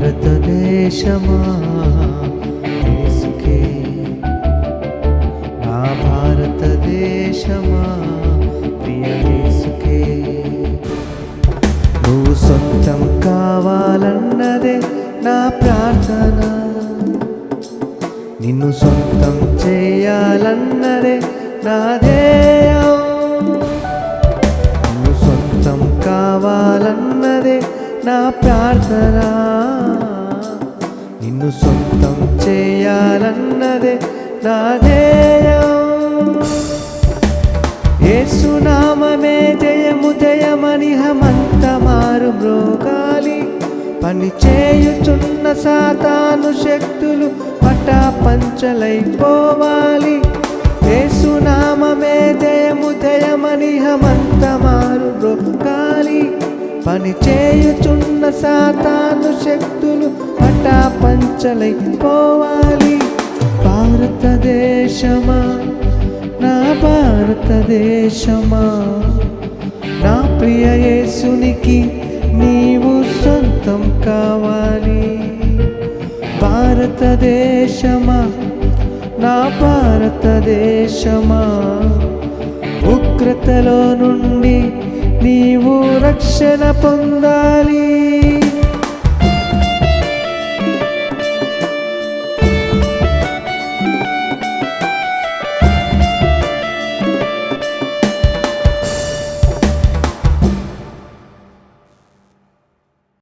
భారతదేశమా యేసుకే, నా భారతదేశమా ప్రియ యేసుకే. నువ్వు సొంతం కావాలన్నదే నా ప్రార్థన, నిన్ను సొంతం చేయాలన్నదే నా ధ్యేయం. నిన్ను సొంతం కావాలన్నదే నా ప్రార్థన, నిన్ను సొంతం చేయాలన్నదే నా ధ్యేయం. యేసు నామమే జయము జయమని హమంత మారు మ్రోగాలి, పని చేయుచున్న సాతాను శక్తులు పటాపంచలైపోవాలి. యేసు నామమే జయము జయమని హమంత మారు మ్రోగాలి, పని చేయుచున్న సాతాను శక్తులు పటాపంచలైపోవాలి. భారతదేశమా, నా భారతదేశమా, నా ప్రియ యేసునికి నీవు సొంతం కావాలి. భారతదేశమా, నా భారతదేశమా, ఉగ్రతలో నుండి నీవు రక్షణ పొందాలి.